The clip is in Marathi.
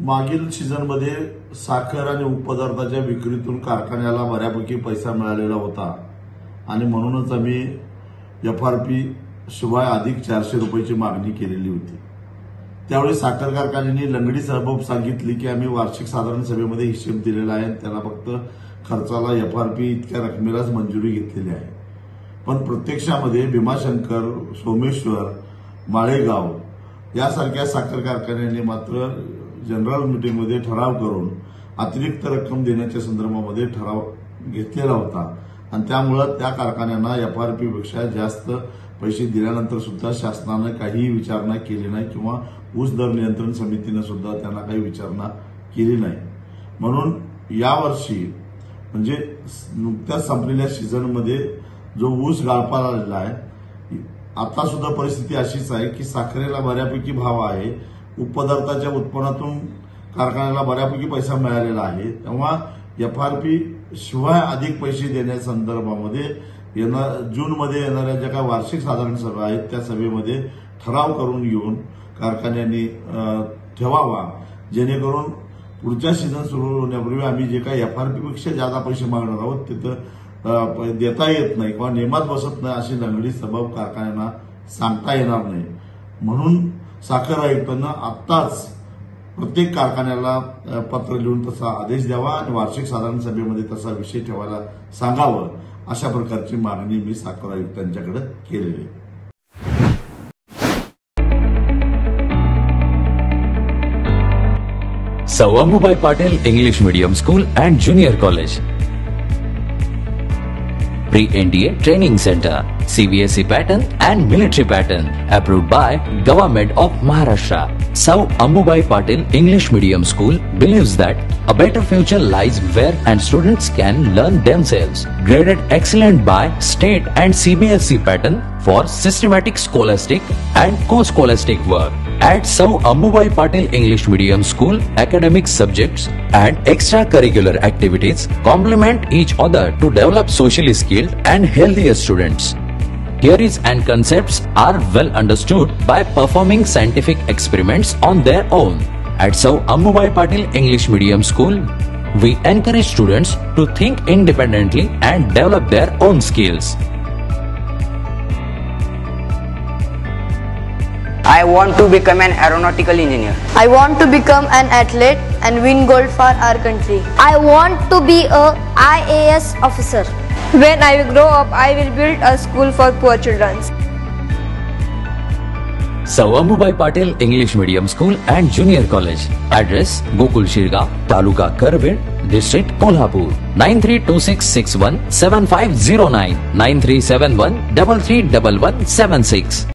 मागील सीझनमध्ये साखर आणि उपपदार्थाच्या विक्रीतून कारखान्याला बऱ्यापैकी पैसा मिळालेला होता आणि म्हणूनच आम्ही एफआरपी शिवाय अधिक 400 रुपयाची मागणी केलेली होती। त्यावेळी साखर कारखान्याने लंगडी सबब सांगितली की आम्ही वार्षिक साधारण सभेमध्ये हिशेब दिलेला आहे, त्याला फक्त खर्चाला एफआरपी इतक्या रकमेलाच मंजुरी घेतलेली आहे। पण प्रत्यक्षामध्ये भीमाशंकर, सोमेश्वर, माळेगाव यासारख्या साखर कारखान्यांनी मात्र जनरल मीटिंगमध्ये ठराव करून अतिरिक्त रक्कम देण्याच्या संदर्भामध्ये ठराव घेतलेला होता आणि त्यामुळे त्या कारखान्यांना एफआरपी पेक्षा जास्त पैसे दिल्यानंतर सुद्धा शासनाने काही विचारणा केली नाही किंवा ऊस दर नियंत्रण समितीने सुद्धा त्यांना काही विचारणा केली नाही। म्हणून यावर्षी म्हणजे नुकत्याच संपलेल्या सीझनमध्ये जो ऊस गाळपाला आलेला आहे, आता सुद्धा परिस्थिती अशीच आहे की साखरेला बऱ्यापैकी भाव आहे, उपपदार्थाच्या उत्पन्नातून कारखान्याला बऱ्यापैकी पैसा मिळालेला आहे। तेव्हा एफआरपी शिवाय अधिक पैसे देण्यासंदर्भामध्ये जूनमध्ये येणाऱ्या ज्या काही वार्षिक साधारण सभा आहेत त्या सभेमध्ये ठराव करून घेऊन कारखान्यांनी ठेवावा, जेणेकरून पुढच्या सीझन सुरू होण्यापूर्वी आम्ही जे काही एफआरपी पेक्षा जादा पैसे मागणार आहोत तिथं देता येत नाही किंवा नियमात बसत नाही अशी लंगडी सबब कारखान्यांना सांगता येणार नाही। म्हणून साखर आयुक्तांना आत्ताच प्रत्येक कारखान्याला पत्र लिहून तसा आदेश द्यावा आणि वार्षिक साधारण सभेमध्ये तसा विषय ठेवायला सांगावं, अशा प्रकारची मागणी मी साखर आयुक्तांच्याकडे केलेली आहे। सौ Ambubai Patil English medium school and junior college, pre-NDA training center, CBSE pattern and military pattern, approved by Government of Maharashtra. Sir Ambubai Patil English Medium School believes that a better future lies where and students can learn themselves. Graded excellent by state and CBSE pattern for systematic scholastic and co-scholastic work. At Sir Ambubai Patil English Medium School, academic subjects and extracurricular activities complement each other to develop socially skilled and healthier students. Theories and concepts are well understood by performing scientific experiments on their own. At Sir Ambubai Patil English Medium School, we encourage students to think independently and develop their own skills. I want to become an aeronautical engineer. I want to become an athlete and win gold for our country. I want to be a IAS officer. When I grow up, I will build a school for poor children. Sir Ambubai Patil English Medium School and Junior College. Address: Gokul Shirgaon, Taluka Karved, District Kolhapur. 9326617509, 9371331176.